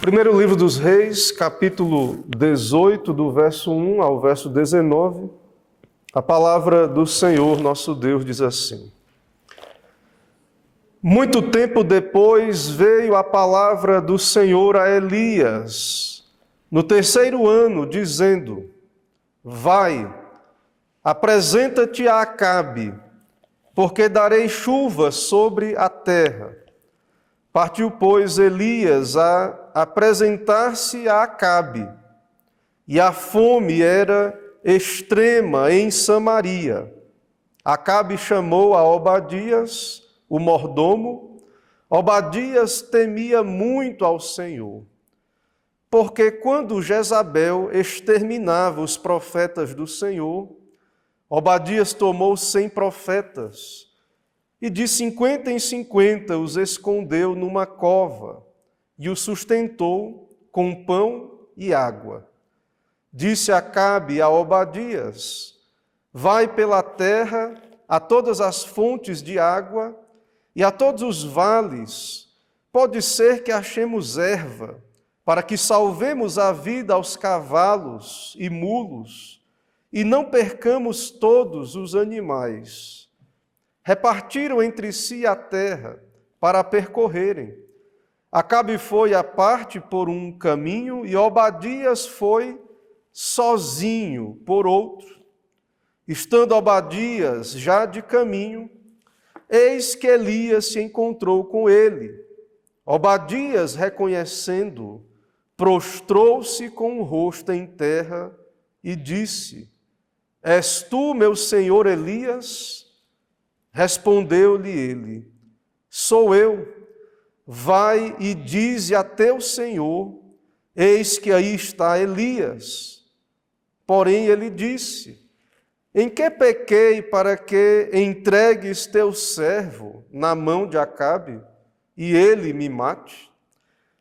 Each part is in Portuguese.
Primeiro livro dos Reis, capítulo 18, do verso 1 ao verso 19, a palavra do Senhor nosso Deus diz assim: Muito tempo depois veio a palavra do Senhor a Elias, no terceiro ano, dizendo: Vai, apresenta-te a Acabe, porque darei chuva sobre a terra. Partiu, pois, Elias a apresentar-se a Acabe, e a fome era extrema em Samaria. Acabe chamou a Obadias, o mordomo. Obadias temia muito ao Senhor, porque quando Jezabel exterminava os profetas do Senhor, Obadias tomou 100 profetas, e de 50 em 50 os escondeu numa cova e os sustentou com pão e água. Disse Acabe a Obadias: Vai pela terra a todas as fontes de água e a todos os vales. Pode ser que achemos erva, para que salvemos a vida aos cavalos e mulos e não percamos todos os animais. Repartiram entre si a terra para percorrerem. Acabe foi à parte por um caminho e Obadias foi sozinho por outro. Estando Obadias já de caminho, eis que Elias se encontrou com ele. Obadias, reconhecendo-o, prostrou-se com o rosto em terra e disse: És tu, meu senhor Elias? Respondeu-lhe ele: Sou eu. Vai e dize a teu senhor: Eis que aí está Elias. Porém ele disse: Em que pequei para que entregues teu servo na mão de Acabe e ele me mate?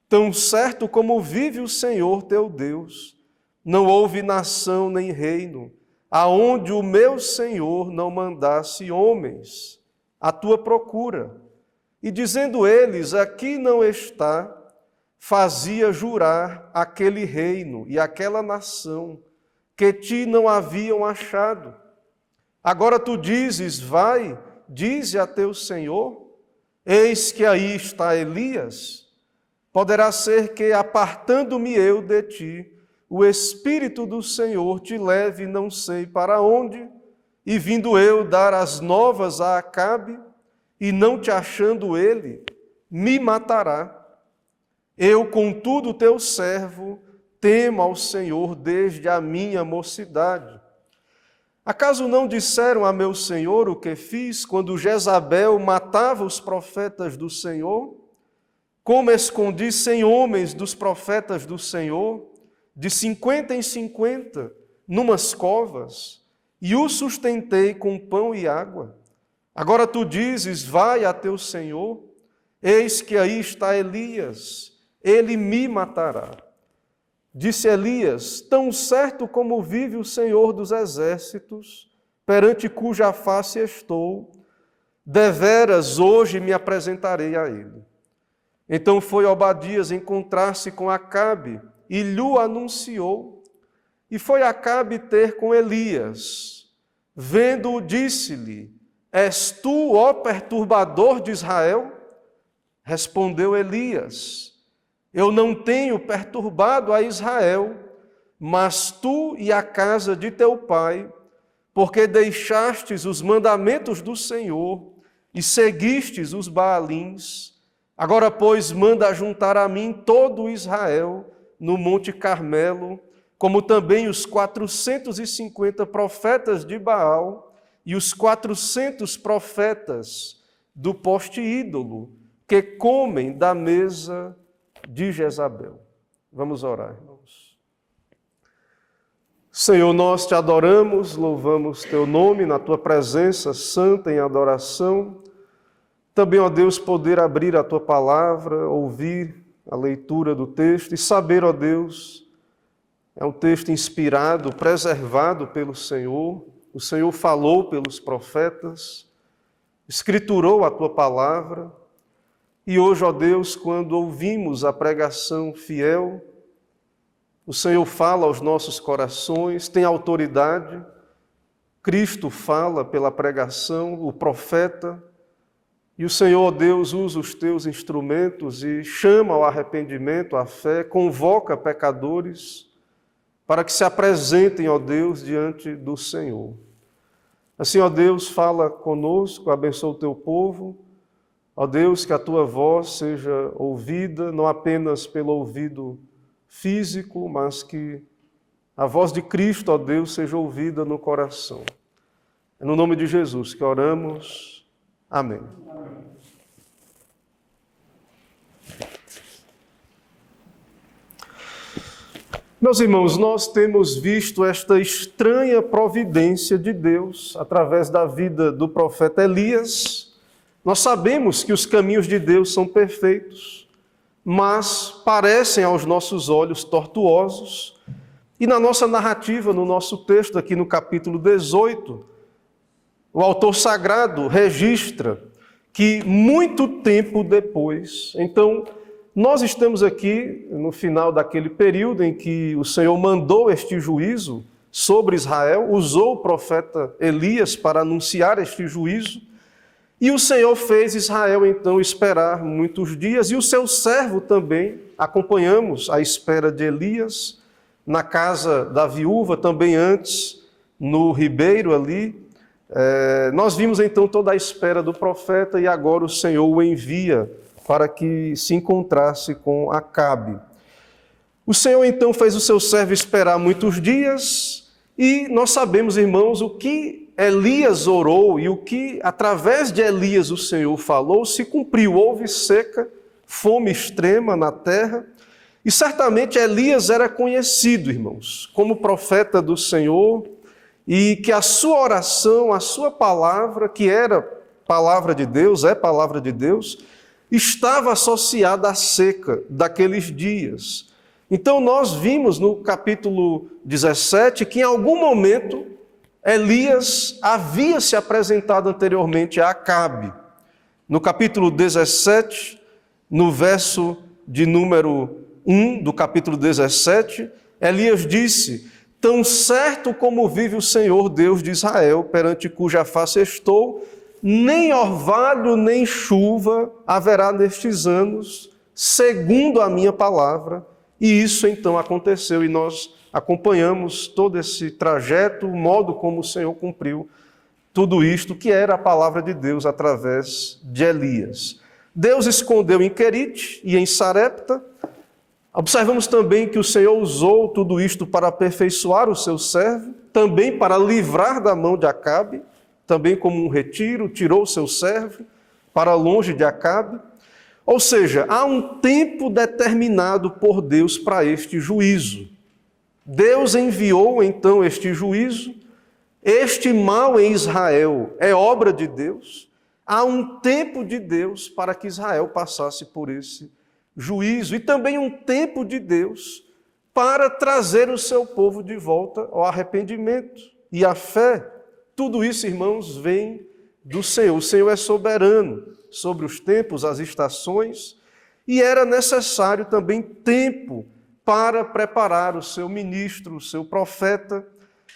Tão certo como vive o Senhor teu Deus, não houve nação nem reino aonde o meu Senhor não mandasse homens à tua procura. E dizendo eles: Aqui não está, fazia jurar aquele reino e aquela nação que ti não haviam achado. Agora tu dizes: Vai, dize a teu Senhor: Eis que aí está Elias. Poderá ser que, apartando-me eu de ti, o Espírito do Senhor te leve não sei para onde, e vindo eu dar as novas a Acabe, e não te achando ele, me matará. Eu, contudo, teu servo, temo ao Senhor desde a minha mocidade. Acaso não disseram a meu Senhor o que fiz quando Jezabel matava os profetas do Senhor? Como escondi 100 homens dos profetas do Senhor, de 50 em 50, numas covas, e o sustentei com pão e água. Agora tu dizes: Vai a teu senhor, eis que aí está Elias, ele me matará. Disse Elias: Tão certo como vive o Senhor dos exércitos, perante cuja face estou, deveras hoje me apresentarei a ele. Então foi Obadias encontrar-se com Acabe, e lhe anunciou, e foi Acabe ter com Elias. Vendo-o, disse-lhe: És tu, ó perturbador de Israel? Respondeu Elias: Eu não tenho perturbado a Israel, mas tu e a casa de teu pai, porque deixastes os mandamentos do Senhor e seguistes os Baalins. Agora, pois, manda juntar a mim todo Israel no Monte Carmelo, como também os 450 profetas de Baal e os 400 profetas do poste ídolo, que comem da mesa de Jezabel. Vamos orar, irmãos. Senhor, nós te adoramos, louvamos teu nome na tua presença santa em adoração. Também, ó Deus, poder abrir a tua palavra, ouvir a leitura do texto e saber, ó Deus, é um texto inspirado, preservado pelo Senhor. O Senhor falou pelos profetas, escriturou a tua palavra, E hoje, ó Deus, quando ouvimos a pregação fiel, o Senhor fala aos nossos corações, tem autoridade, Cristo fala pela pregação, o profeta, e o Senhor, ó Deus, usa os teus instrumentos e chama ao arrependimento, à fé, convoca pecadores para que se apresentem, ó Deus, diante do Senhor. Assim, ó Deus, fala conosco, abençoa o teu povo. Ó Deus, que a tua voz seja ouvida, não apenas pelo ouvido físico, mas que a voz de Cristo, ó Deus, seja ouvida no coração. É no nome de Jesus que oramos. Amém. Meus irmãos, nós temos visto esta estranha providência de Deus através da vida do profeta Elias. Nós sabemos que os caminhos de Deus são perfeitos, mas parecem aos nossos olhos tortuosos. E na nossa narrativa, no nosso texto aqui no capítulo 18, o autor sagrado registra que muito tempo depois, então, nós estamos aqui no final daquele período em que o Senhor mandou este juízo sobre Israel, usou o profeta Elias para anunciar este juízo, e o Senhor fez Israel então esperar muitos dias, e o seu servo também, acompanhamos a espera de Elias, na casa da viúva, também antes, no ribeiro ali. Nós vimos então toda a espera do profeta, e agora o Senhor o envia para que se encontrasse com Acabe. O Senhor então fez o seu servo esperar muitos dias, e nós sabemos, irmãos, o que Elias orou e o que através de Elias o Senhor falou se cumpriu. Houve seca, fome extrema na terra, e certamente Elias era conhecido, irmãos, como profeta do Senhor, e que a sua oração, a sua palavra, que era palavra de Deus, é palavra de Deus, estava associada à seca daqueles dias. Então nós vimos no capítulo 17 que em algum momento Elias havia se apresentado anteriormente a Acabe. No capítulo 17, no verso de número 1 do capítulo 17, Elias disse: tão certo como vive o Senhor Deus de Israel, perante cuja face estou, nem orvalho nem chuva haverá nestes anos, segundo a minha palavra. E isso então aconteceu, e nós acompanhamos todo esse trajeto, o modo como o Senhor cumpriu tudo isto, que era a palavra de Deus através de Elias. Deus escondeu em Querite e em Sarepta. Observamos também que o Senhor usou tudo isto para aperfeiçoar o seu servo, também para livrar da mão de Acabe, também como um retiro, tirou o seu servo para longe de Acabe. Ou seja, há um tempo determinado por Deus para este juízo. Deus enviou então este juízo, este mal em Israel é obra de Deus. Há um tempo de Deus para que Israel passasse por esse juízo, e também um tempo de Deus para trazer o seu povo de volta ao arrependimento e à fé. Tudo isso, irmãos, vem do Senhor. O Senhor é soberano sobre os tempos, as estações, e era necessário também tempo para preparar o seu ministro, o seu profeta,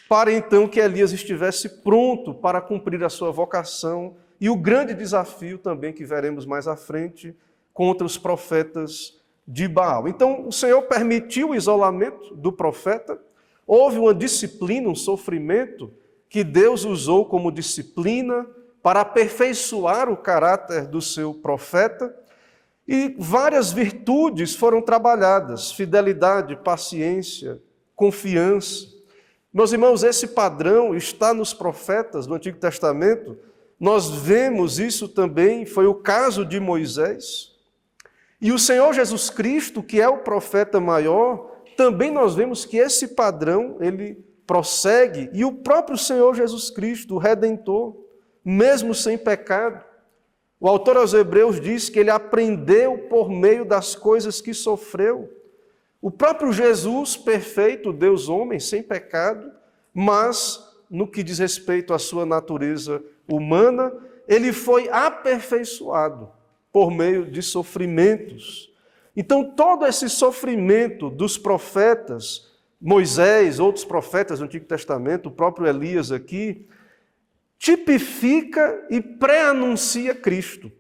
para então que Elias estivesse pronto para cumprir a sua vocação e o grande desafio também que veremos mais à frente contra os profetas de Baal. Então, o Senhor permitiu o isolamento do profeta, houve uma disciplina, um sofrimento que Deus usou como disciplina para aperfeiçoar o caráter do seu profeta, e várias virtudes foram trabalhadas: fidelidade, paciência, confiança. Meus irmãos, esse padrão está nos profetas do Antigo Testamento. Nós vemos isso também, foi o caso de Moisés. E o Senhor Jesus Cristo, que é o profeta maior, também nós vemos que esse padrão, ele prossegue, e o próprio Senhor Jesus Cristo, o Redentor, mesmo sem pecado, o autor aos Hebreus diz que ele aprendeu por meio das coisas que sofreu. O próprio Jesus, perfeito, Deus homem, sem pecado, mas no que diz respeito à sua natureza humana, ele foi aperfeiçoado por meio de sofrimentos. Então, todo esse sofrimento dos profetas, Moisés, outros profetas do Antigo Testamento, o próprio Elias aqui, tipifica e pré-anuncia Cristo.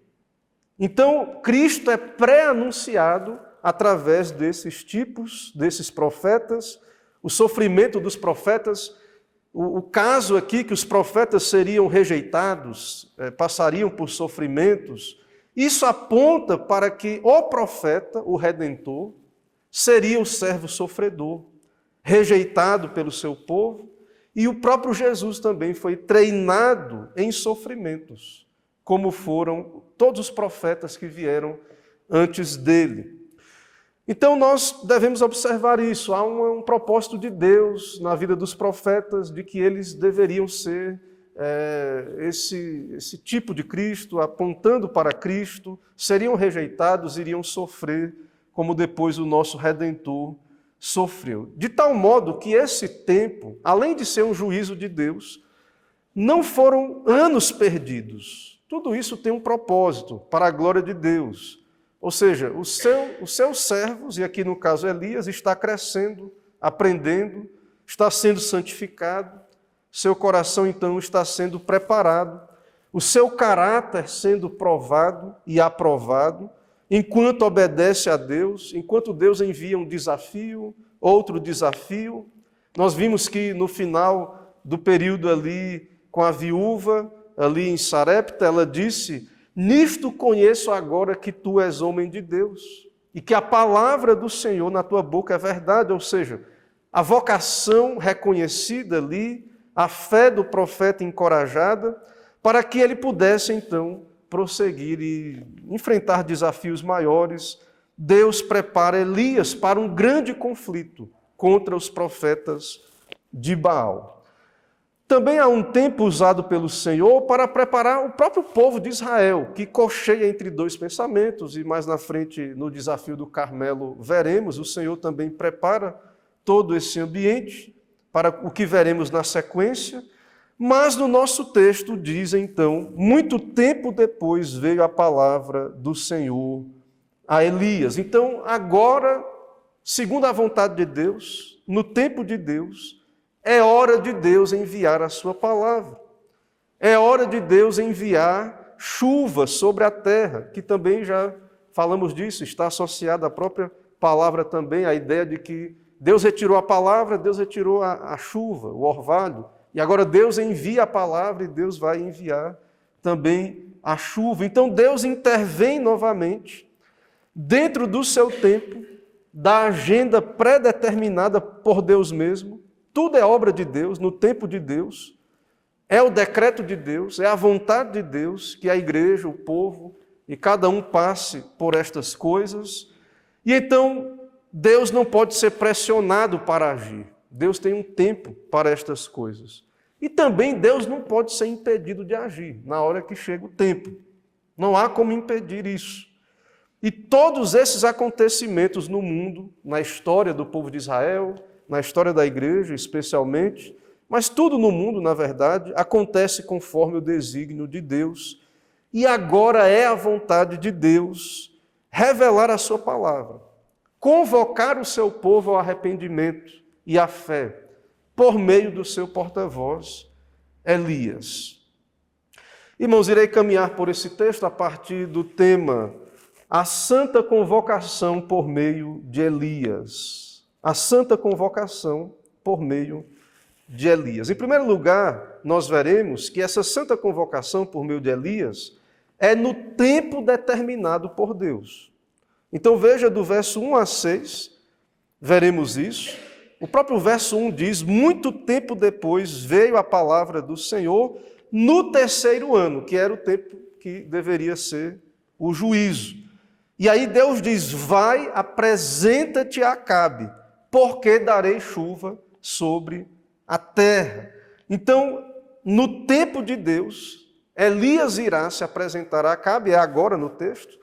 Então, Cristo é pré-anunciado através desses tipos, desses profetas, o sofrimento dos profetas, o caso aqui que os profetas seriam rejeitados, passariam por sofrimentos, isso aponta para que o profeta, o Redentor, seria o servo sofredor, rejeitado pelo seu povo, e o próprio Jesus também foi treinado em sofrimentos, como foram todos os profetas que vieram antes dele. Então nós devemos observar isso, há um propósito de Deus na vida dos profetas, de que eles deveriam ser esse tipo de Cristo, apontando para Cristo, seriam rejeitados, iriam sofrer, como depois o nosso Redentor sofreu. De tal modo que esse tempo, além de ser um juízo de Deus, não foram anos perdidos. Tudo isso tem um propósito, para a glória de Deus. Ou seja, os seus servos, e aqui no caso Elias, está crescendo, aprendendo, está sendo santificado, seu coração então está sendo preparado, o seu caráter sendo provado e aprovado, enquanto obedece a Deus, enquanto Deus envia um desafio, outro desafio. Nós vimos que no final do período ali com a viúva, ali em Sarepta, ela disse: nisto conheço agora que tu és homem de Deus, e que a palavra do Senhor na tua boca é verdade, ou seja, a vocação reconhecida ali, a fé do profeta encorajada, para que ele pudesse então prosseguir e enfrentar desafios maiores. Deus prepara Elias para um grande conflito contra os profetas de Baal. Também há um tempo usado pelo Senhor para preparar o próprio povo de Israel, que cocheia entre dois pensamentos, e mais na frente, no desafio do Carmelo, veremos, o Senhor também prepara todo esse ambiente para o que veremos na sequência. Mas no nosso texto diz então, muito tempo depois veio a palavra do Senhor a Elias. Então agora, segundo a vontade de Deus, no tempo de Deus, é hora de Deus enviar a sua palavra. É hora de Deus enviar chuva sobre a terra, que também já falamos disso, está associada à própria palavra também, a ideia de que Deus retirou a palavra, Deus retirou a chuva, o orvalho, e agora Deus envia a palavra e Deus vai enviar também a chuva. Então Deus intervém novamente dentro do seu tempo, da agenda pré-determinada por Deus mesmo. Tudo é obra de Deus, no tempo de Deus. É o decreto de Deus, é a vontade de Deus que a igreja, o povo e cada um passe por estas coisas. E então Deus não pode ser pressionado para agir. Deus tem um tempo para estas coisas. E também Deus não pode ser impedido de agir na hora que chega o tempo. Não há como impedir isso. E todos esses acontecimentos no mundo, na história do povo de Israel, na história da igreja especialmente, mas tudo no mundo, na verdade, acontece conforme o desígnio de Deus. E agora é a vontade de Deus revelar a sua palavra, convocar o seu povo ao arrependimento e à fé, por meio do seu porta-voz, Elias. Irmãos, irei caminhar por esse texto a partir do tema a santa convocação por meio de Elias. A santa convocação por meio de Elias. Em primeiro lugar, nós veremos que essa santa convocação por meio de Elias é no tempo determinado por Deus. Então veja do verso 1 a 6, veremos isso. O próprio verso 1 diz, muito tempo depois veio a palavra do Senhor no terceiro ano, que era o tempo que deveria ser o juízo. E aí Deus diz, vai, apresenta-te a Acabe, porque darei chuva sobre a terra. Então, no tempo de Deus, Elias irá se apresentar a Acabe, é agora no texto,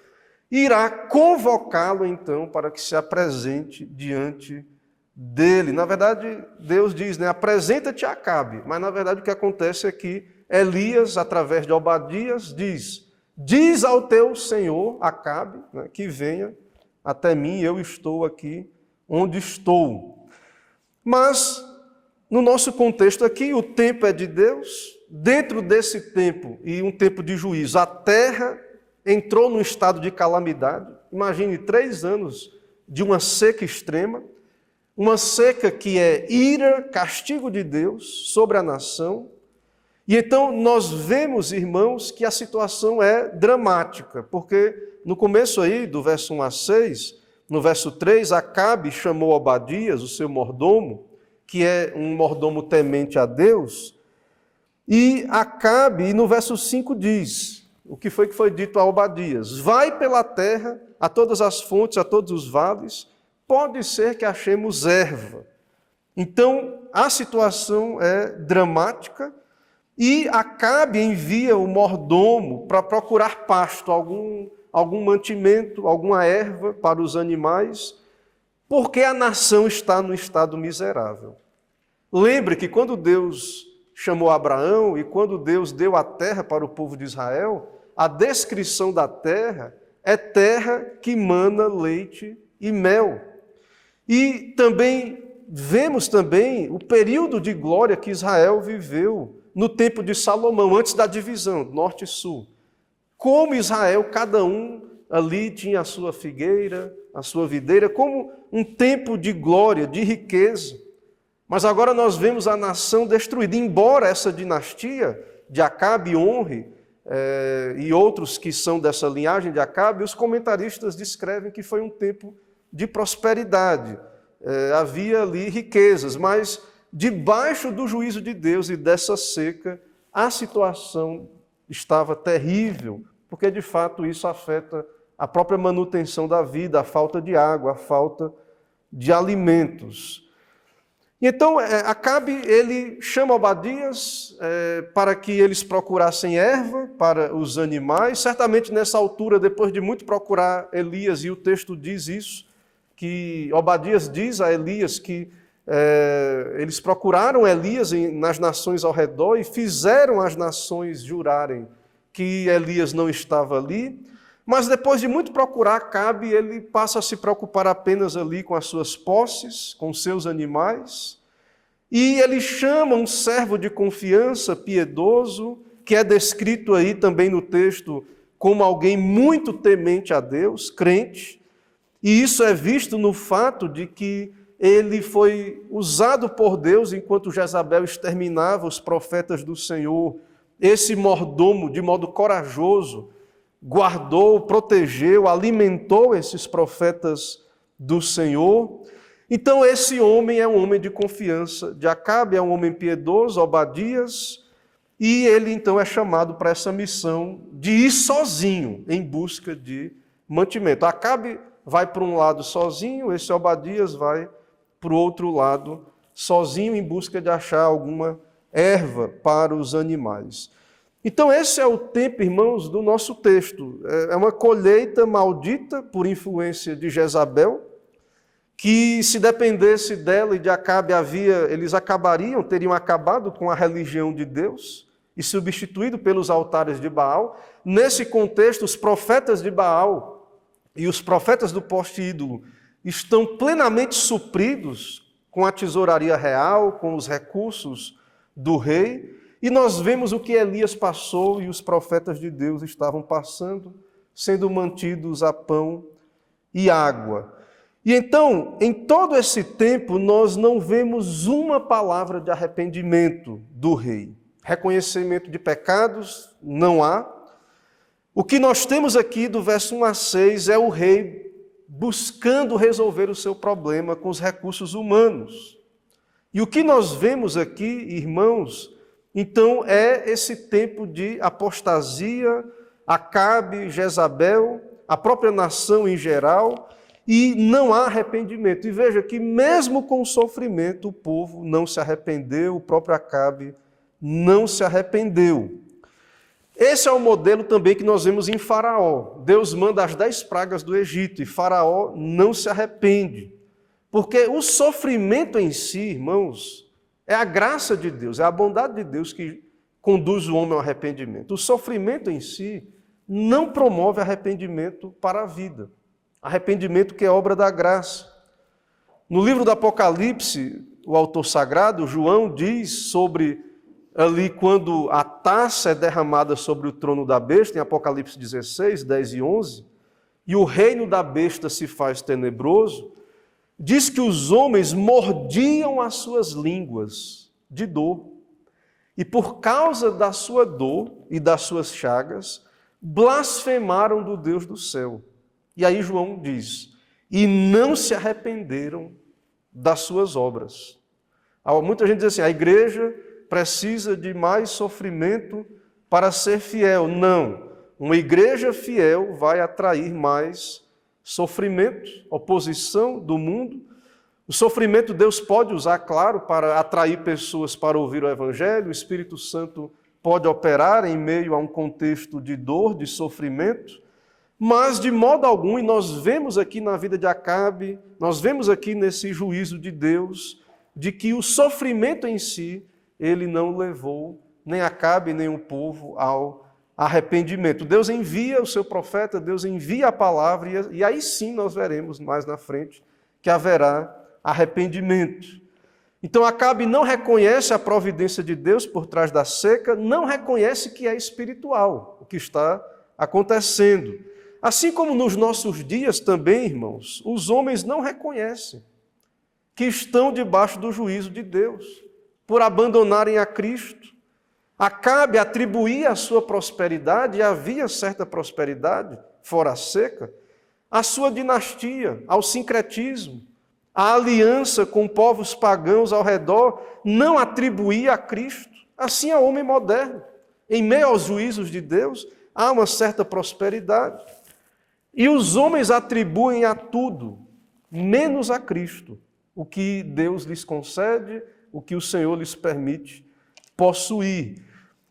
e irá convocá-lo então para que se apresente diante dele. Na verdade, Deus diz, apresenta-te a Acabe, mas na verdade o que acontece é que Elias, através de Obadias, diz, diz ao teu senhor, Acabe, né, que venha até mim, eu estou aqui onde estou. Mas, no nosso contexto aqui, o tempo é de Deus. Dentro desse tempo, e um tempo de juízo, a terra entrou num estado de calamidade. Imagine 3 anos de uma seca extrema, uma seca que é ira, castigo de Deus sobre a nação. E então nós vemos, irmãos, que a situação é dramática, porque no começo aí, do verso 1 a 6, no verso 3, Acabe chamou Obadias, o seu mordomo, que é um mordomo temente a Deus, e Acabe, e no verso 5 diz, o que foi dito a Obadias: vai pela terra, a todas as fontes, a todos os vales, pode ser que achemos erva. Então, a situação é dramática, e Acabe envia o mordomo para procurar pasto, algum mantimento, alguma erva para os animais, porque a nação está num estado miserável. Lembre que quando Deus chamou Abraão e quando Deus deu a terra para o povo de Israel, a descrição da terra é terra que mana leite e mel. E também vemos o período de glória que Israel viveu no tempo de Salomão, antes da divisão, norte e sul. Como Israel, cada um ali tinha a sua figueira, a sua videira, como um tempo de glória, de riqueza. Mas agora nós vemos a nação destruída. Embora essa dinastia de Acabe honre, e outros que são dessa linhagem de Acabe, os comentaristas descrevem que foi um tempo de prosperidade. Havia ali riquezas, mas debaixo do juízo de Deus e dessa seca, a situação estava terrível, porque de fato isso afeta a própria manutenção da vida, a falta de água, a falta de alimentos. Então, Acabe, ele chama Obadias para que eles procurassem erva para os animais. Certamente nessa altura, depois de muito procurar Elias, e o texto diz isso, que Obadias diz a Elias que eles procuraram Elias nas nações ao redor e fizeram as nações jurarem que Elias não estava ali. Mas depois de muito procurar Acabe, ele passa a se preocupar apenas ali com as suas posses, com os seus animais. E ele chama um servo de confiança, piedoso, que é descrito aí também no texto como alguém muito temente a Deus, crente. E isso é visto no fato de que ele foi usado por Deus enquanto Jezabel exterminava os profetas do Senhor. Esse mordomo, de modo corajoso, guardou, protegeu, alimentou esses profetas do Senhor. Então esse homem é um homem de confiança de Acabe, é um homem piedoso, Obadias, e ele então é chamado para essa missão de ir sozinho em busca de mantimento. Acabe vai para um lado sozinho, esse Obadias vai para o outro lado sozinho em busca de achar alguma erva para os animais. Então esse é o tempo, irmãos, do nosso texto. É uma colheita maldita por influência de Jezabel, que se dependesse dela e de Acabe, eles teriam acabado com a religião de Deus e substituído pelos altares de Baal. Nesse contexto, os profetas de Baal e os profetas do poste ídolo estão plenamente supridos com a tesouraria real, com os recursos do rei, e nós vemos o que Elias passou e os profetas de Deus estavam passando, sendo mantidos a pão e água. E então, em todo esse tempo, nós não vemos uma palavra de arrependimento do rei. Reconhecimento de pecados, não há. O que nós temos aqui do verso 1 a 6 é o rei buscando resolver o seu problema com os recursos humanos. E o que nós vemos aqui, irmãos, então é esse tempo de apostasia, Acabe, Jezabel, a própria nação em geral, e não há arrependimento. E veja que mesmo com o sofrimento, o povo não se arrependeu, o próprio Acabe não se arrependeu. Esse é o modelo também que nós vemos em Faraó. Deus manda as 10 pragas do Egito e Faraó não se arrepende. Porque o sofrimento em si, irmãos, é a graça de Deus, é a bondade de Deus que conduz o homem ao arrependimento. O sofrimento em si não promove arrependimento para a vida. Arrependimento que é obra da graça. No livro do Apocalipse, o autor sagrado, João, diz sobre ali quando a taça é derramada sobre o trono da besta, em Apocalipse 16, 10 e 11, e o reino da besta se faz tenebroso, diz que os homens mordiam as suas línguas de dor. E por causa da sua dor e das suas chagas, blasfemaram do Deus do céu. E aí João diz, e não se arrependeram das suas obras. Muita gente diz assim, a igreja precisa de mais sofrimento para ser fiel. Não, uma igreja fiel vai atrair mais sofrimento, oposição do mundo. O sofrimento Deus pode usar, claro, para atrair pessoas para ouvir o Evangelho. O Espírito Santo pode operar em meio a um contexto de dor, de sofrimento, mas de modo algum, e nós vemos aqui na vida de Acabe, nós vemos aqui nesse juízo de Deus, de que o sofrimento em si, ele não levou nem Acabe, nem o povo ao arrependimento. Deus envia o seu profeta, Deus envia a palavra, e aí sim nós veremos mais na frente que haverá arrependimento. Então Acabe não reconhece a providência de Deus por trás da seca, não reconhece que é espiritual o que está acontecendo. Assim como nos nossos dias também, irmãos, os homens não reconhecem que estão debaixo do juízo de Deus, por abandonarem a Cristo. Acabe atribuía a sua prosperidade, e havia certa prosperidade, fora a seca, à sua dinastia, ao sincretismo, à aliança com povos pagãos ao redor, não atribuía a Cristo. Assim é o homem moderno. Em meio aos juízos de Deus, há uma certa prosperidade. E os homens atribuem a tudo, menos a Cristo, o que Deus lhes concede, o que o Senhor lhes permite possuir.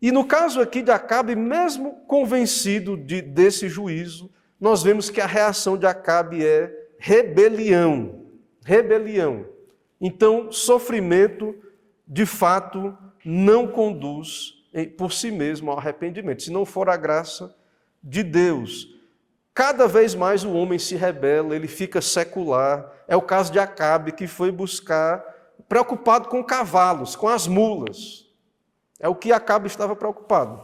E no caso aqui de Acabe, mesmo convencido desse juízo, nós vemos que a reação de Acabe é rebelião. Rebelião. Então, sofrimento, de fato, não conduz por si mesmo ao arrependimento, se não for a graça de Deus. Cada vez mais o homem se rebela, ele fica secular. É o caso de Acabe, que foi buscar, preocupado com cavalos, com as mulas. É o que Acabe estava preocupado,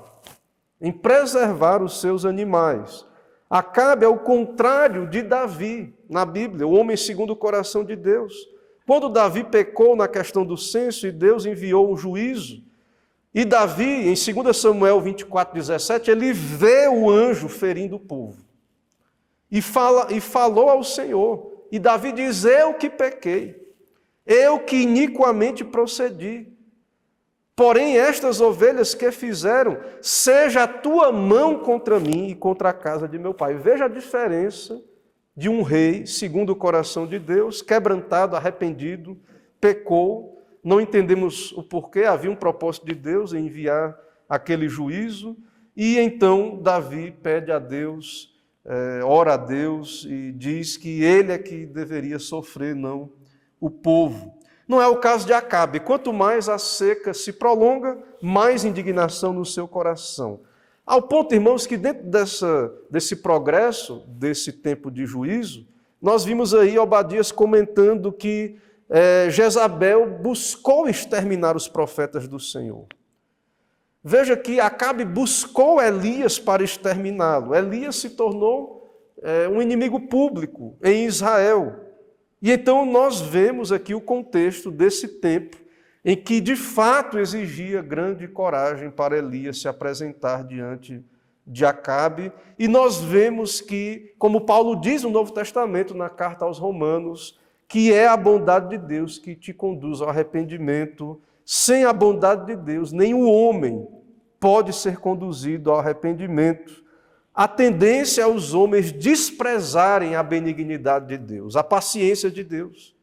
em preservar os seus animais. Acabe é o contrário de Davi, na Bíblia, o homem segundo o coração de Deus. Quando Davi pecou na questão do censo e Deus enviou um juízo, e Davi, em 2 Samuel 24:17, ele vê o anjo ferindo o povo. E falou ao Senhor. E Davi diz, eu que pequei, eu que iniquamente procedi. Porém, estas ovelhas que fizeram, seja a tua mão contra mim e contra a casa de meu pai. Veja a diferença de um rei, segundo o coração de Deus, quebrantado, arrependido, pecou, não entendemos o porquê, havia um propósito de Deus em enviar aquele juízo, e então Davi pede a Deus, ora a Deus e diz que ele é que deveria sofrer, não o povo. Não é o caso de Acabe. Quanto mais a seca se prolonga, mais indignação no seu coração. Ao ponto, irmãos, que dentro desse progresso, desse tempo de juízo, nós vimos aí Obadias comentando que Jezabel buscou exterminar os profetas do Senhor. Veja que Acabe buscou Elias para exterminá-lo. Elias se tornou um inimigo público em Israel. E então nós vemos aqui o contexto desse tempo em que de fato exigia grande coragem para Elias se apresentar diante de Acabe. E nós vemos que, como Paulo diz no Novo Testamento, na carta aos Romanos, que é a bondade de Deus que te conduz ao arrependimento. Sem a bondade de Deus, nem o homem pode ser conduzido ao arrependimento. A tendência é os homens desprezarem a benignidade de Deus, a paciência de Deus,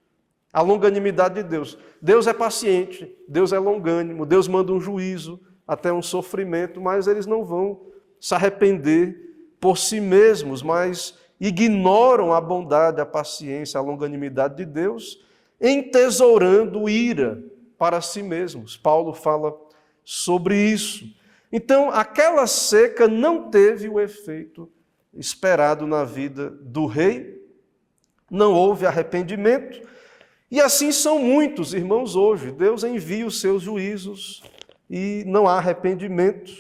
a longanimidade de Deus. Deus é paciente, Deus é longânimo, Deus manda um juízo, até um sofrimento, mas eles não vão se arrepender por si mesmos, mas ignoram a bondade, a paciência, a longanimidade de Deus, entesourando ira para si mesmos. Paulo fala sobre isso. Então, aquela seca não teve o efeito esperado na vida do rei, não houve arrependimento, e assim são muitos, irmãos, hoje. Deus envia os seus juízos e não há arrependimento.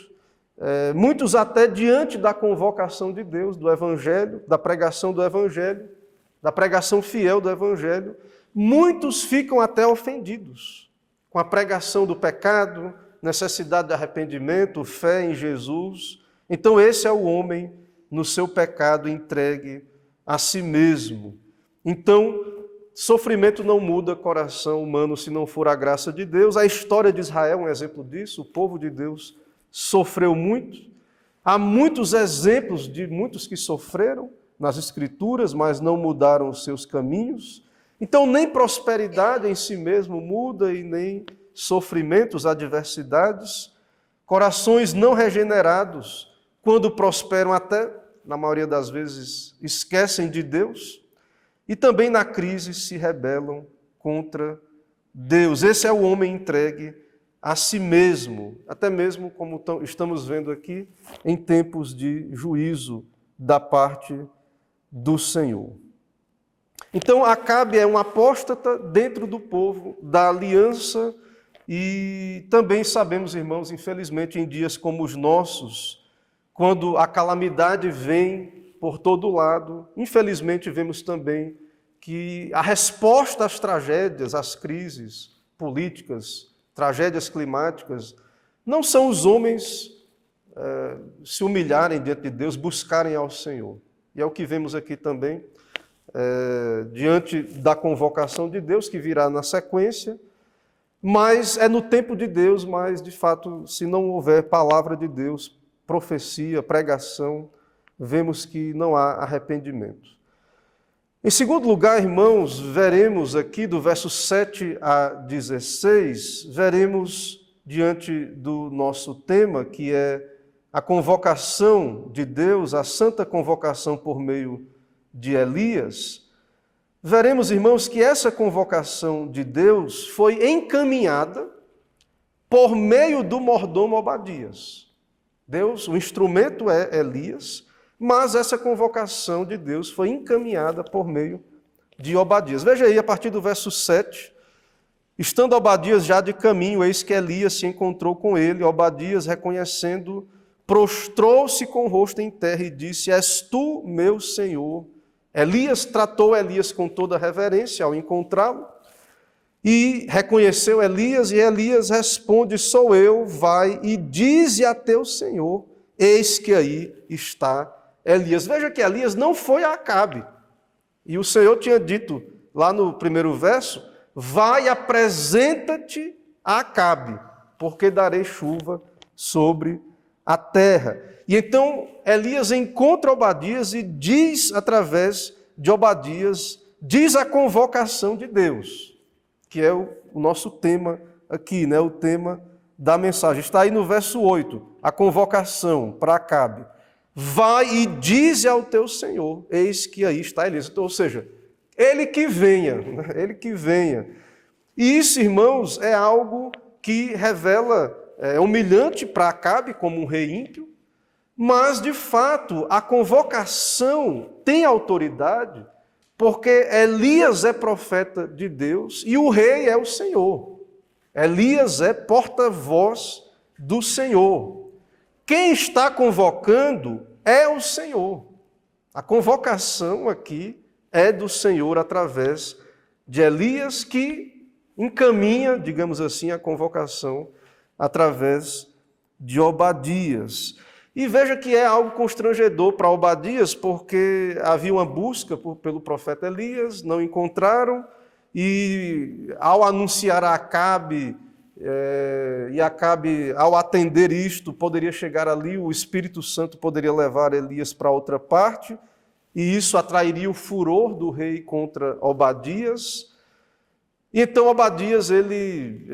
Muitos até diante da convocação de Deus, do Evangelho, da pregação do Evangelho, da pregação fiel do Evangelho, muitos ficam até ofendidos com a pregação do pecado, necessidade de arrependimento, fé em Jesus. Então esse é o homem no seu pecado entregue a si mesmo. Então, sofrimento não muda coração humano se não for a graça de Deus. A história de Israel é um exemplo disso. O povo de Deus sofreu muito. Há muitos exemplos de muitos que sofreram nas Escrituras, mas não mudaram os seus caminhos. Então, nem prosperidade em si mesmo muda e nem sofrimentos, adversidades. Corações não regenerados, quando prosperam até, na maioria das vezes, esquecem de Deus. E também na crise se rebelam contra Deus. Esse é o homem entregue a si mesmo, até mesmo como estamos vendo aqui, em tempos de juízo da parte do Senhor. Então, Acabe é um apóstata dentro do povo da aliança e também sabemos, irmãos, infelizmente, em dias como os nossos, quando a calamidade vem por todo lado, infelizmente vemos também que a resposta às tragédias, às crises políticas, tragédias climáticas, não são os homens se humilharem diante de Deus, buscarem ao Senhor. E é o que vemos aqui também, diante da convocação de Deus, que virá na sequência, mas é no tempo de Deus, mas de fato, se não houver palavra de Deus, profecia, pregação, vemos que não há arrependimento. Em segundo lugar, irmãos, veremos aqui do verso 7 a 16, veremos diante do nosso tema, que é a convocação de Deus, a santa convocação por meio de Elias, veremos, irmãos, que essa convocação de Deus foi encaminhada por meio do mordomo Obadias. Deus, o instrumento é Elias, mas essa convocação de Deus foi encaminhada por meio de Obadias. Veja aí, a partir do verso 7, estando Obadias já de caminho, eis que Elias se encontrou com ele. Obadias, reconhecendo, prostrou-se com o rosto em terra e disse: És tu, meu Senhor? Elias tratou Elias com toda reverência ao encontrá-lo e reconheceu Elias, e Elias responde: Sou eu, vai e dize a teu Senhor, eis que aí está Elias. Veja que Elias não foi a Acabe. E o Senhor tinha dito lá no primeiro verso: vai, apresenta-te a Acabe, porque darei chuva sobre a terra. E então Elias encontra Obadias e diz, através de Obadias, diz a convocação de Deus, que é o nosso tema aqui, né? O tema da mensagem. Está aí no verso 8, a convocação para Acabe. Vai e dize ao teu Senhor, eis que aí está Elias. Então, ou seja, ele que venha, ele que venha. E isso, irmãos, é algo que revela, é humilhante para Acabe como um rei ímpio, mas, de fato, a convocação tem autoridade, porque Elias é profeta de Deus e o rei é o Senhor. Elias é porta-voz do Senhor. Quem está convocando é o Senhor. A convocação aqui é do Senhor através de Elias, que encaminha, digamos assim, a convocação através de Obadias. E veja que é algo constrangedor para Obadias, porque havia uma busca pelo profeta Elias, não encontraram, e ao anunciar a Acabe, e Acabe, ao atender isto, poderia chegar ali, o Espírito Santo poderia levar Elias para outra parte, e isso atrairia o furor do rei contra Obadias. E então Obadias, ele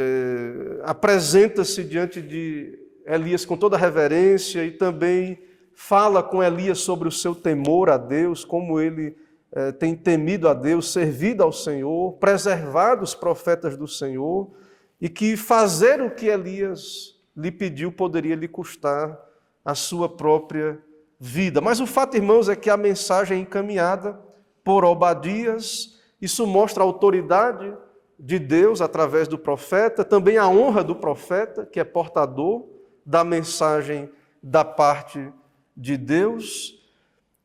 apresenta-se diante de Elias com toda reverência e também fala com Elias sobre o seu temor a Deus, como ele tem temido a Deus, servido ao Senhor, preservado os profetas do Senhor, e que fazer o que Elias lhe pediu poderia lhe custar a sua própria vida. Mas o fato, irmãos, é que a mensagem é encaminhada por Obadias. Isso mostra a autoridade de Deus através do profeta, também a honra do profeta, que é portador da mensagem da parte de Deus.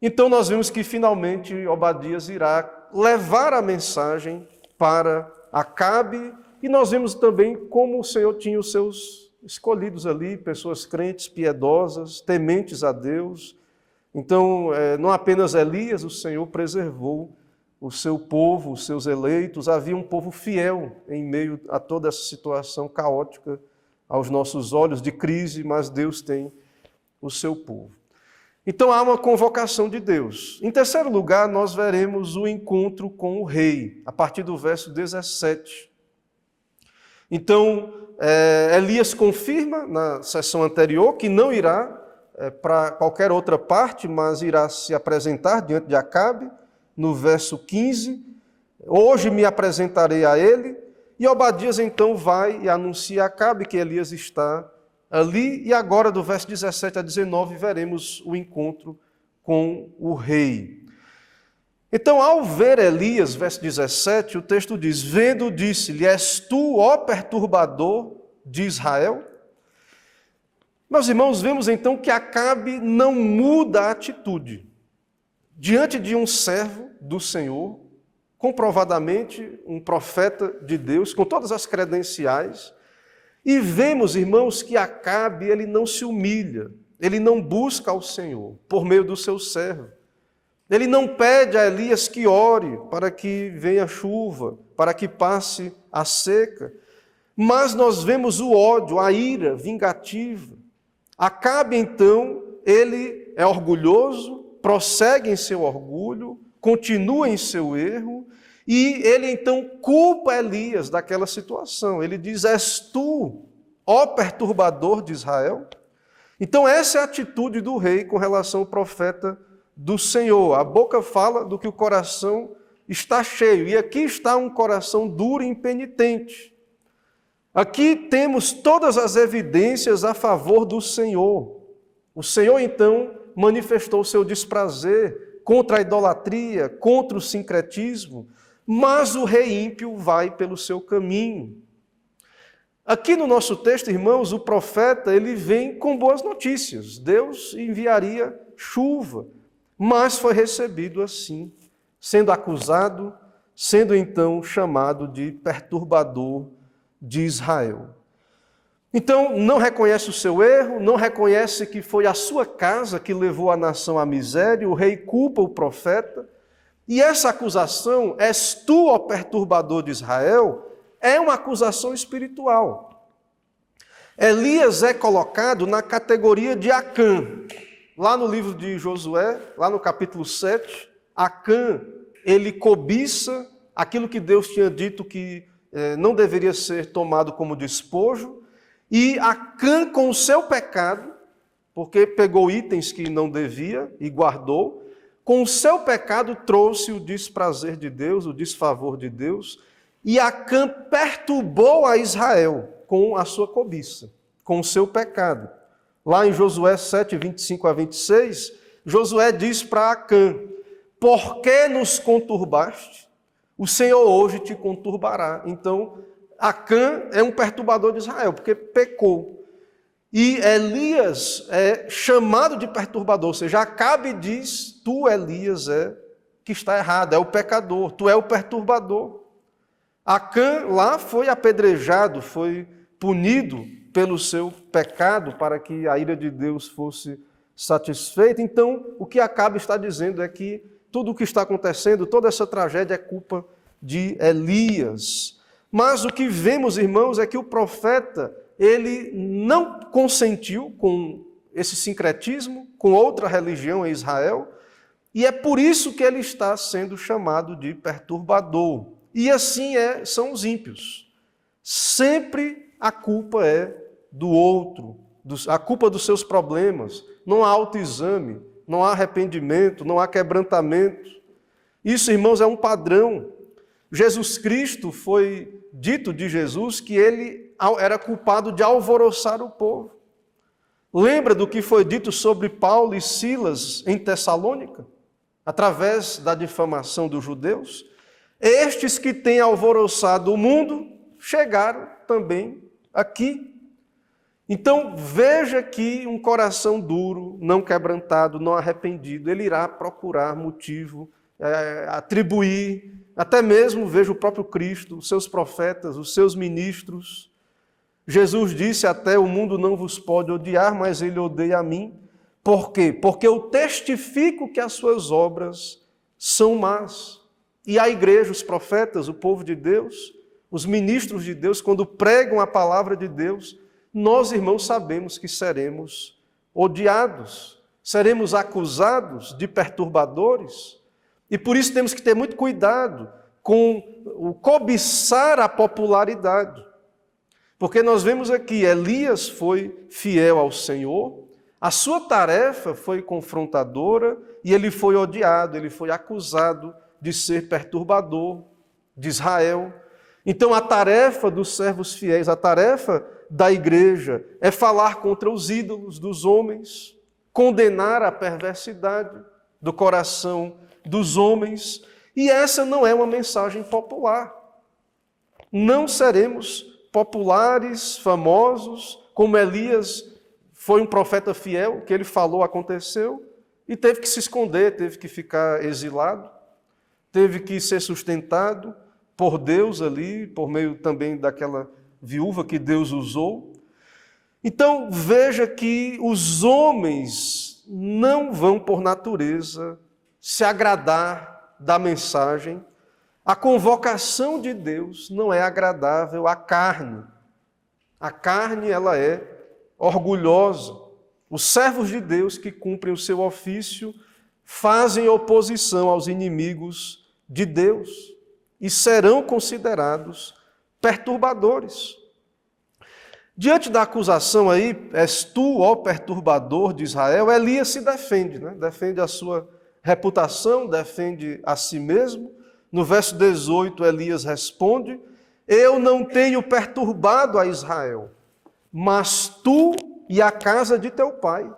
Então nós vimos que finalmente Obadias irá levar a mensagem para Acabe, e nós vimos também como o Senhor tinha os seus escolhidos ali, pessoas crentes, piedosas, tementes a Deus. Então, não apenas Elias, o Senhor preservou o seu povo, os seus eleitos. Havia um povo fiel em meio a toda essa situação caótica aos nossos olhos de crise, mas Deus tem o seu povo. Então há uma convocação de Deus. Em terceiro lugar, nós veremos o encontro com o rei, a partir do verso 17. Então, Elias confirma na sessão anterior que não irá para qualquer outra parte, mas irá se apresentar diante de Acabe, no verso 15. Hoje me apresentarei a ele. E Obadias então vai e anuncia a Acabe que Elias está ali, e agora do verso 17 a 19 veremos o encontro com o rei. Então, ao ver Elias, verso 17, o texto diz: vendo, disse-lhe, és tu, ó perturbador de Israel? Meus irmãos, vemos então que Acabe não muda a atitude. Diante de um servo do Senhor, comprovadamente um profeta de Deus, com todas as credenciais, e vemos, irmãos, que Acabe, ele não se humilha, ele não busca ao Senhor por meio do seu servo. Ele não pede a Elias que ore para que venha chuva, para que passe a seca. Mas nós vemos o ódio, a ira vingativa. Acabe, então, ele é orgulhoso, prossegue em seu orgulho, continua em seu erro, e ele então culpa Elias daquela situação. Ele diz: és tu, ó perturbador de Israel? Então essa é a atitude do rei com relação ao profeta do Senhor. A boca fala do que o coração está cheio, e aqui está um coração duro e impenitente. Aqui temos todas as evidências a favor do Senhor. O Senhor então manifestou o seu desprazer contra a idolatria, contra o sincretismo, mas o rei ímpio vai pelo seu caminho. Aqui no nosso texto, irmãos, o profeta ele vem com boas notícias. Deus enviaria chuva, mas foi recebido assim, sendo acusado, sendo então chamado de perturbador de Israel. Então, não reconhece o seu erro, não reconhece que foi a sua casa que levou a nação à miséria, o rei culpa o profeta, e essa acusação, és tu, ó perturbador de Israel, é uma acusação espiritual. Elias é colocado na categoria de Acã. Lá no livro de Josué, lá no capítulo 7, Acã, ele cobiça aquilo que Deus tinha dito que não deveria ser tomado como despojo, e Acã, com o seu pecado, porque pegou itens que não devia e guardou, com o seu pecado trouxe o desprazer de Deus, o desfavor de Deus, e Acã perturbou a Israel com a sua cobiça, com o seu pecado. Lá em Josué 7, 25 a 26, Josué diz para Acã: por que nos conturbaste? O Senhor hoje te conturbará. Então, Acã é um perturbador de Israel, porque pecou. E Elias é chamado de perturbador, ou seja, Acabe diz: tu, Elias, que está errado, é o pecador, tu é o perturbador. Acã lá foi apedrejado, foi punido pelo seu pecado para que a ira de Deus fosse satisfeita. Então, o que Acabe está dizendo é que tudo o que está acontecendo, toda essa tragédia é culpa de Elias. Mas o que vemos, irmãos, é que o profeta, ele não consentiu com esse sincretismo, com outra religião em Israel, e é por isso que ele está sendo chamado de perturbador. E assim são os ímpios. Sempre a culpa é do outro, a culpa dos seus problemas. Não há autoexame, não há arrependimento, não há quebrantamento. Isso, irmãos, é um padrão. Jesus Cristo foi dito de Jesus que ele era culpado de alvoroçar o povo. Lembra do que foi dito sobre Paulo e Silas em Tessalônica, através da difamação dos judeus? Estes que têm alvoroçado o mundo chegaram também aqui. Então veja que um coração duro, não quebrantado, não arrependido, ele irá procurar motivo, atribuir, até mesmo veja o próprio Cristo, os seus profetas, os seus ministros. Jesus disse até: o mundo não vos pode odiar, mas ele odeia a mim. Por quê? Porque eu testifico que as suas obras são más. E a igreja, os profetas, o povo de Deus, os ministros de Deus, quando pregam a palavra de Deus, nós, irmãos, sabemos que seremos odiados, seremos acusados de perturbadores, e por isso temos que ter muito cuidado com o cobiçar a popularidade. Porque nós vemos aqui, Elias foi fiel ao Senhor, a sua tarefa foi confrontadora e ele foi odiado, ele foi acusado de ser perturbador de Israel. Então a tarefa dos servos fiéis, a tarefa da igreja é falar contra os ídolos dos homens, condenar a perversidade do coração dos homens, e essa não é uma mensagem popular. Não seremos populares, famosos, como Elias foi um profeta fiel, o que ele falou aconteceu, e teve que se esconder, teve que ficar exilado, teve que ser sustentado por Deus ali, por meio também daquela viúva que Deus usou. Então veja que os homens não vão por natureza se agradar da mensagem. A convocação de Deus não é agradável à carne. A carne, ela é orgulhosa. Os servos de Deus que cumprem o seu ofício fazem oposição aos inimigos de Deus e serão considerados perturbadores. Diante da acusação aí, és tu, ó perturbador de Israel, Elias se defende, defende a sua reputação, defende a si mesmo. No verso 18, Elias responde: eu não tenho perturbado a Israel, mas tu e a casa de teu pai.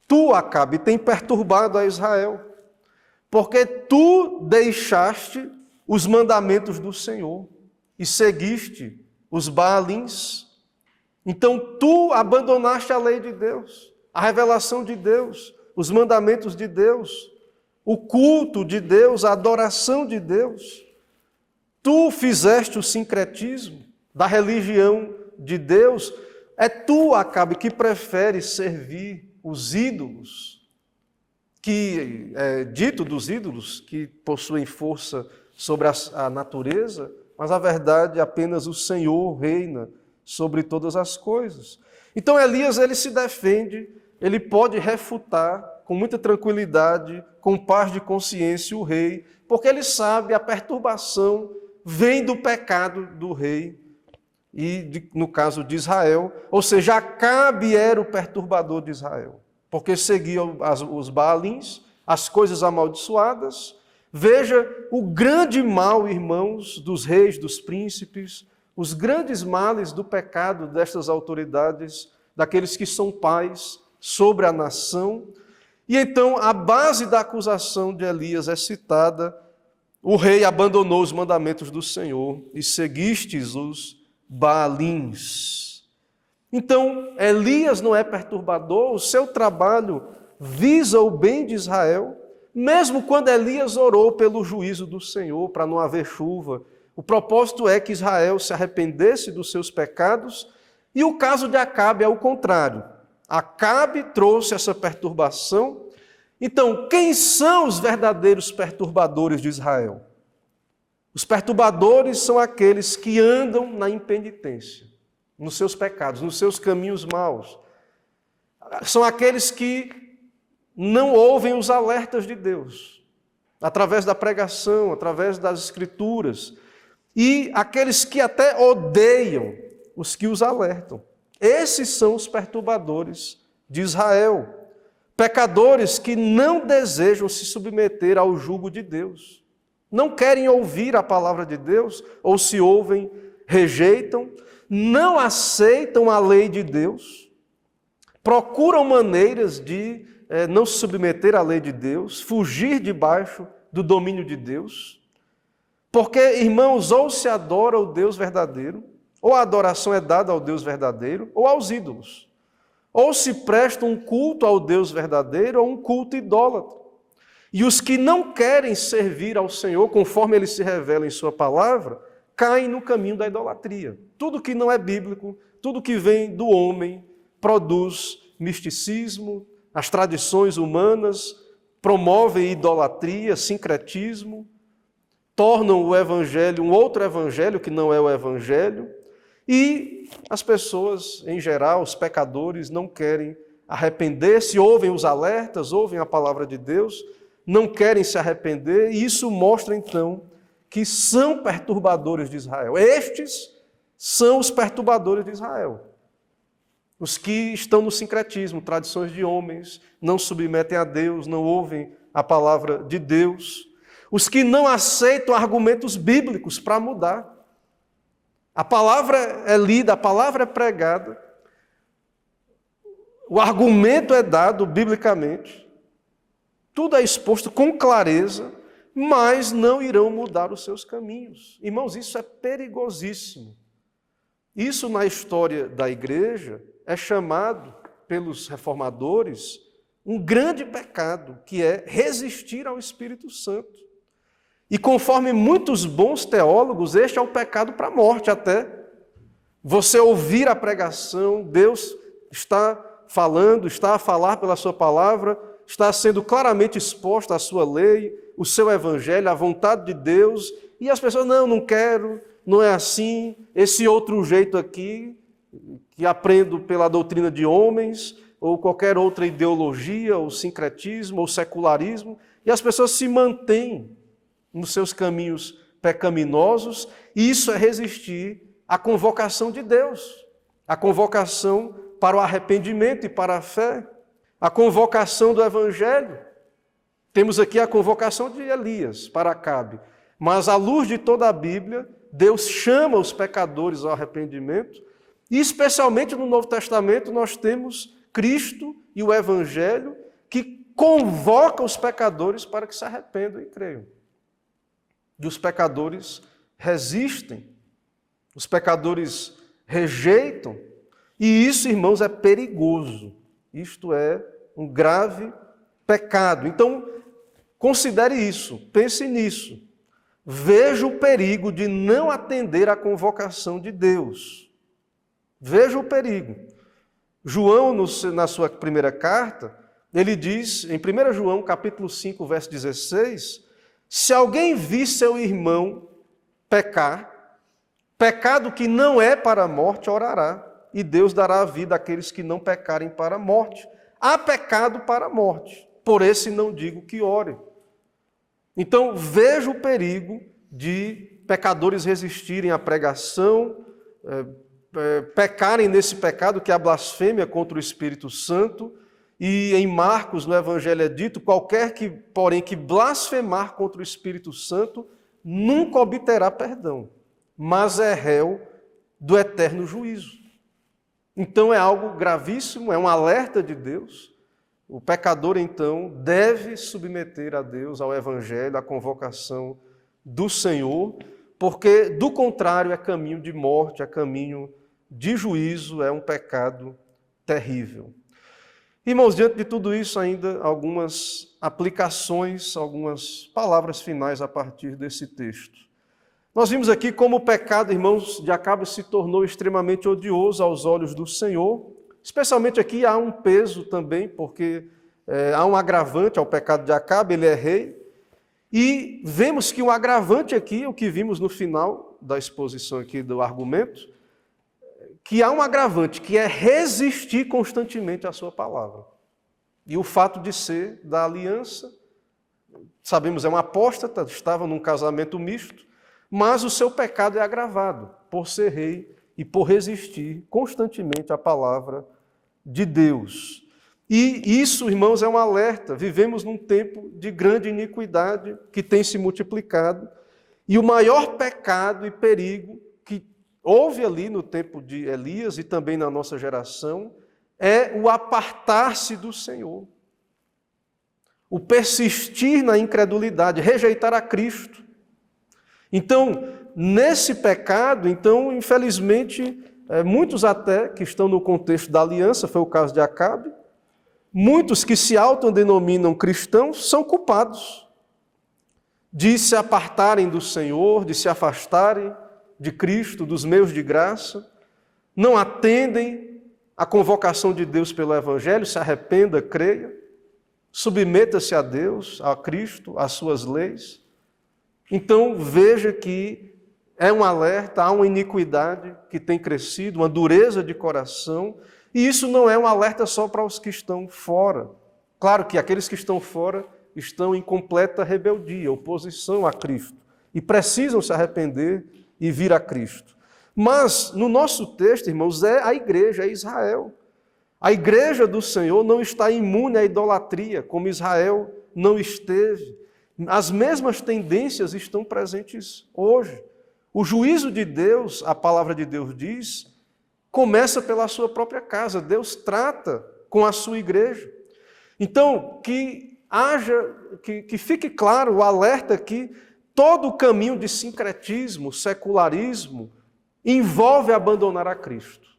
Tu, Acabe, tem perturbado a Israel, porque tu deixaste os mandamentos do Senhor e seguiste os Baalins. Então tu abandonaste a lei de Deus, a revelação de Deus, os mandamentos de Deus, o culto de Deus, a adoração de Deus. Tu fizeste o sincretismo da religião de Deus. É tu, Acabe, que prefere servir os ídolos, que é dito dos ídolos que possuem força sobre a natureza, mas a verdade apenas o Senhor reina sobre todas as coisas. Então Elias, ele se defende, ele pode refutar com muita tranquilidade, com paz de consciência o rei, porque ele sabe a perturbação vem do pecado do rei e, no caso de Israel, ou seja, Acabe era o perturbador de Israel, porque seguia os Baalins, as coisas amaldiçoadas. Veja o grande mal, irmãos, dos reis, dos príncipes, os grandes males do pecado destas autoridades, daqueles que são pais sobre a nação. E então a base da acusação de Elias é citada: o rei abandonou os mandamentos do Senhor e seguistes os Baalins. Então Elias não é perturbador, o seu trabalho visa o bem de Israel, mesmo quando Elias orou pelo juízo do Senhor, para não haver chuva. O propósito é que Israel se arrependesse dos seus pecados, e o caso de Acabe é o contrário. Acabe trouxe essa perturbação. Então, quem são os verdadeiros perturbadores de Israel? Os perturbadores são aqueles que andam na impenitência, nos seus pecados, nos seus caminhos maus. São aqueles que não ouvem os alertas de Deus, através da pregação, através das Escrituras, e aqueles que até odeiam os que os alertam. Esses são os perturbadores de Israel, pecadores que não desejam se submeter ao jugo de Deus. não querem ouvir a palavra de Deus, ou se ouvem, rejeitam, não aceitam a lei de Deus, procuram maneiras de não se submeter à lei de Deus, fugir debaixo do domínio de Deus, porque, irmãos, ou se adora o Deus verdadeiro, ou a adoração é dada ao Deus verdadeiro, ou aos ídolos, ou se presta um culto ao Deus verdadeiro, ou um culto idólatra. E os que não querem servir ao Senhor, conforme Ele se revela em sua palavra, caem no caminho da idolatria. Tudo que não é bíblico, tudo que vem do homem, produz misticismo, as tradições humanas promovem idolatria, sincretismo, tornam o evangelho um outro evangelho que não é o evangelho, e as pessoas, em geral, os pecadores, não querem arrepender-se, ouvem os alertas, ouvem a palavra de Deus, não querem se arrepender, e isso mostra, então, que são perturbadores de Israel. Estes são os perturbadores de Israel. Os que estão no sincretismo, tradições de homens, não submetem a Deus, não ouvem a palavra de Deus. Os que não aceitam argumentos bíblicos para mudar. A palavra é lida, a palavra é pregada, o argumento é dado biblicamente, tudo é exposto com clareza, mas não irão mudar os seus caminhos. Irmãos, isso é perigosíssimo. Isso na história da igreja é chamado pelos reformadores um grande pecado, que é resistir ao Espírito Santo. E conforme muitos bons teólogos, este é o pecado para a morte até. Você ouvir a pregação, Deus está falando, está a falar pela sua palavra, está sendo claramente exposta a sua lei, o seu evangelho, a vontade de Deus, e as pessoas, não quero, não é assim, esse outro jeito aqui, que aprendo pela doutrina de homens, ou qualquer outra ideologia, ou sincretismo, ou secularismo, e as pessoas se mantêm nos seus caminhos pecaminosos, e isso é resistir à convocação de Deus, a convocação para o arrependimento e para a fé, a convocação do Evangelho. Temos aqui a convocação de Elias para Acabe, mas à luz de toda a Bíblia, Deus chama os pecadores ao arrependimento, e especialmente no Novo Testamento nós temos Cristo e o Evangelho que convoca os pecadores para que se arrependam e creiam. E os pecadores resistem, os pecadores rejeitam, e isso, irmãos, é perigoso. Isto é um grave pecado. Então, considere isso, pense nisso. Veja o perigo de não atender à convocação de Deus. Veja o perigo. João, na sua primeira carta, ele diz, em 1 João, capítulo 5, verso 16, se alguém vir seu irmão pecar, pecado que não é para a morte, orará, e Deus dará a vida àqueles que não pecarem para a morte. Há pecado para a morte, por esse não digo que ore. Então, veja o perigo de pecadores resistirem à pregação, pecarem nesse pecado que é a blasfêmia contra o Espírito Santo, e em Marcos, no Evangelho é dito, qualquer que, porém, que blasfemar contra o Espírito Santo, nunca obterá perdão, mas é réu do eterno juízo. Então é algo gravíssimo, é um alerta de Deus. O pecador, então, deve submeter a Deus, ao Evangelho, à convocação do Senhor, porque, do contrário, é caminho de morte, é caminho de juízo, é um pecado terrível. Irmãos, diante de tudo isso, ainda algumas aplicações, algumas palavras finais a partir desse texto. Nós vimos aqui como o pecado, irmãos, de Acabe se tornou extremamente odioso aos olhos do Senhor. Especialmente aqui há um peso também, porque há um agravante ao pecado de Acabe, ele é rei. E vemos que um agravante aqui, o que vimos no final da exposição aqui do argumento, que há um agravante, que é resistir constantemente à sua palavra. E o fato de ser da aliança, sabemos, é um apóstata, estava num casamento misto, mas o seu pecado é agravado por ser rei e por resistir constantemente à palavra de Deus. E isso, irmãos, é um alerta. Vivemos num tempo de grande iniquidade que tem se multiplicado. E o maior pecado e perigo que houve ali no tempo de Elias e também na nossa geração é o apartar-se do Senhor. O persistir na incredulidade, rejeitar a Cristo. Então, nesse pecado, infelizmente, muitos até que estão no contexto da aliança, foi o caso de Acabe, muitos que se autodenominam cristãos são culpados de se apartarem do Senhor, de se afastarem de Cristo, dos meios de graça, não atendem à convocação de Deus pelo Evangelho, se arrependa, creia, submeta-se a Deus, a Cristo, às suas leis. Então veja que é um alerta, há uma iniquidade que tem crescido, uma dureza de coração, e isso não é um alerta só para os que estão fora. Claro que aqueles que estão fora estão em completa rebeldia, oposição a Cristo, e precisam se arrepender e vir a Cristo. Mas, no nosso texto, irmãos, é a igreja, é Israel. A igreja do Senhor não está imune à idolatria, como Israel não esteve. As mesmas tendências estão presentes hoje. O juízo de Deus, a palavra de Deus diz, começa pela sua própria casa. Deus trata com a sua igreja. Então, que fique claro o alerta que todo o caminho de sincretismo, secularismo, envolve abandonar a Cristo.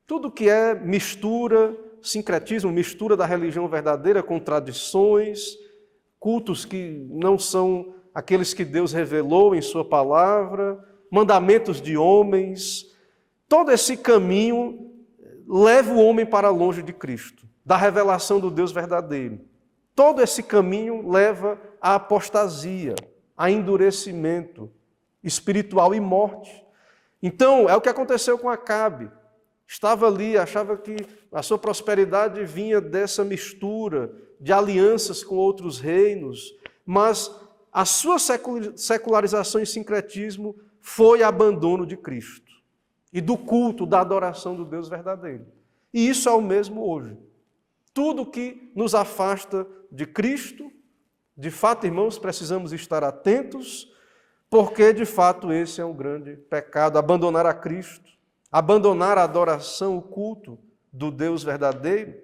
Tudo que é mistura, sincretismo, mistura da religião verdadeira com tradições, cultos que não são aqueles que Deus revelou em sua palavra, mandamentos de homens, todo esse caminho leva o homem para longe de Cristo, da revelação do Deus verdadeiro. Todo esse caminho leva à apostasia, a endurecimento espiritual e morte. Então, é o que aconteceu com Acabe. Estava ali, achava que a sua prosperidade vinha dessa mistura de alianças com outros reinos, mas a sua secularização e sincretismo foi abandono de Cristo e do culto, da adoração do Deus verdadeiro. E isso é o mesmo hoje. Tudo que nos afasta de Cristo, de fato, irmãos, precisamos estar atentos, porque, de fato, esse é um grande pecado, abandonar a Cristo, abandonar a adoração, o culto do Deus verdadeiro.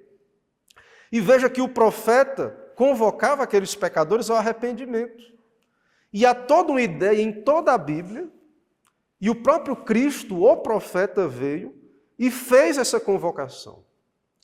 E veja que o profeta convocava aqueles pecadores ao arrependimento. E há toda uma ideia em toda a Bíblia, e o próprio Cristo, o profeta, veio e fez essa convocação.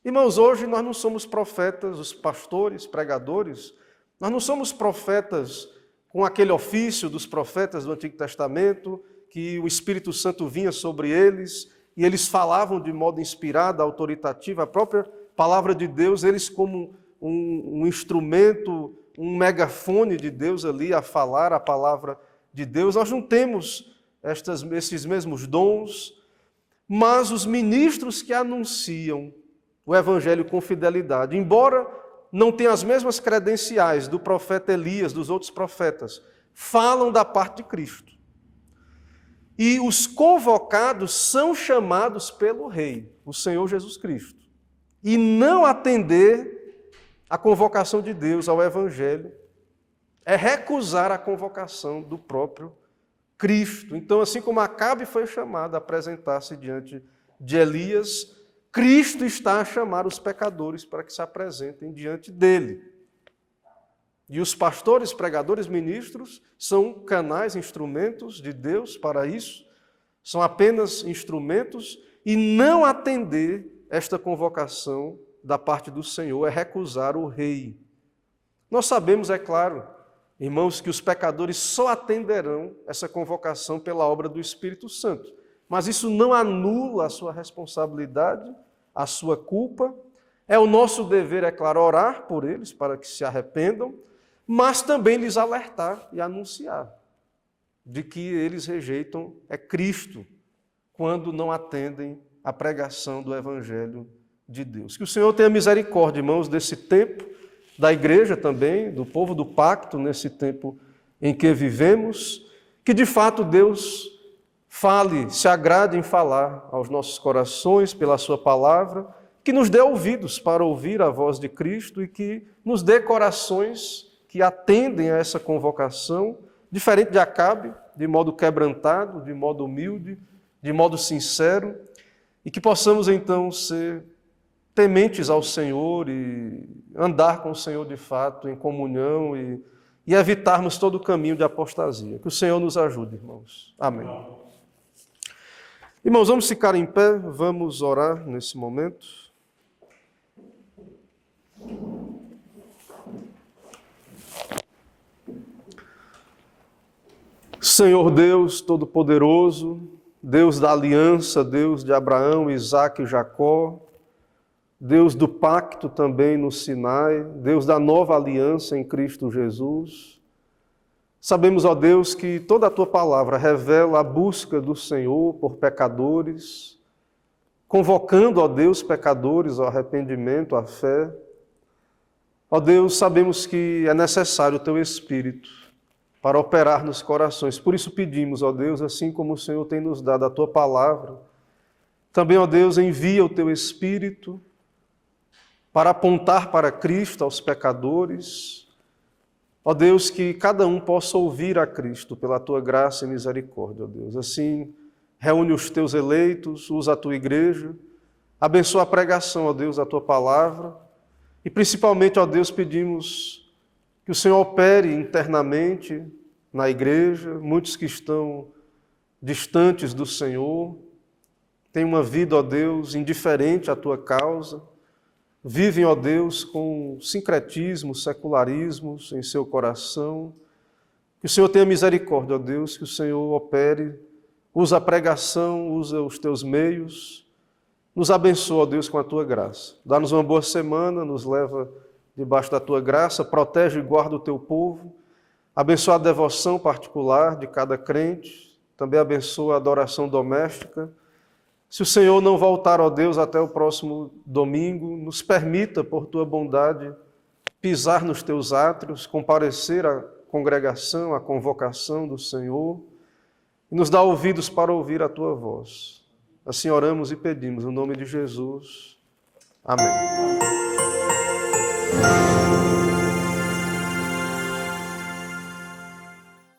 Irmãos, hoje nós não somos profetas, os pastores, pregadores, nós não somos profetas com aquele ofício dos profetas do Antigo Testamento, que o Espírito Santo vinha sobre eles, e eles falavam de modo inspirado, autoritativo, a própria palavra de Deus, eles como um instrumento, um megafone de Deus ali a falar a palavra de Deus. Nós não temos esses mesmos dons, mas os ministros que anunciam o Evangelho com fidelidade, embora não tenham as mesmas credenciais do profeta Elias, dos outros profetas, falam da parte de Cristo. E os convocados são chamados pelo Rei, o Senhor Jesus Cristo. E não atender a convocação de Deus ao Evangelho é recusar a convocação do próprio Cristo. Então, assim como Acabe foi chamado a apresentar-se diante de Elias, Cristo está a chamar os pecadores para que se apresentem diante dele. E os pastores, pregadores, ministros são canais, instrumentos de Deus para isso, são apenas instrumentos, e não atender esta convocação da parte do Senhor é recusar o Rei. Nós sabemos, é claro, irmãos, que os pecadores só atenderão essa convocação pela obra do Espírito Santo. Mas isso não anula a sua responsabilidade, a sua culpa. É o nosso dever, é claro, orar por eles para que se arrependam, mas também lhes alertar e anunciar de que eles rejeitam Cristo quando não atendem à pregação do Evangelho de Deus. Que o Senhor tenha misericórdia, irmãos, desse tempo, da igreja também, do povo do pacto, nesse tempo em que vivemos, que de fato Deus fale, se agrade em falar aos nossos corações pela sua palavra, que nos dê ouvidos para ouvir a voz de Cristo e que nos dê corações que atendem a essa convocação, diferente de Acabe, de modo quebrantado, de modo humilde, de modo sincero, e que possamos então ser tementes ao Senhor e andar com o Senhor de fato em comunhão e evitarmos todo o caminho de apostasia. Que o Senhor nos ajude, irmãos. Amém. Irmãos, vamos ficar em pé, vamos orar nesse momento. Senhor Deus Todo-Poderoso, Deus da aliança, Deus de Abraão, Isaque e Jacó, Deus do pacto também no Sinai, Deus da nova aliança em Cristo Jesus. Sabemos, ó Deus, que toda a Tua palavra revela a busca do Senhor por pecadores, convocando, ó Deus, pecadores ao arrependimento, à fé. Ó Deus, sabemos que é necessário o Teu Espírito para operar nos corações. Por isso pedimos, ó Deus, assim como o Senhor tem nos dado a Tua palavra, também, ó Deus, envia o Teu Espírito para apontar para Cristo aos pecadores. Ó Deus, que cada um possa ouvir a Cristo pela Tua graça e misericórdia, ó Deus. Assim, reúne os Teus eleitos, usa a Tua igreja, abençoa a pregação, ó Deus, da Tua palavra, e principalmente, ó Deus, pedimos que o Senhor opere internamente na igreja, muitos que estão distantes do Senhor, têm uma vida, ó Deus, indiferente à Tua causa, vivem, ó Deus, com sincretismo, secularismos em seu coração. Que o Senhor tenha misericórdia, ó Deus, que o Senhor opere, usa a pregação, usa os Teus meios, nos abençoa, ó Deus, com a Tua graça. Dá-nos uma boa semana, nos leva debaixo da Tua graça, protege e guarda o Teu povo, abençoa a devoção particular de cada crente, também abençoa a adoração doméstica. Se o Senhor não voltar, ó Deus, até o próximo domingo, nos permita, por Tua bondade, pisar nos Teus átrios, comparecer à congregação, à convocação do Senhor, e nos dá ouvidos para ouvir a Tua voz. Assim oramos e pedimos, no nome de Jesus. Amém.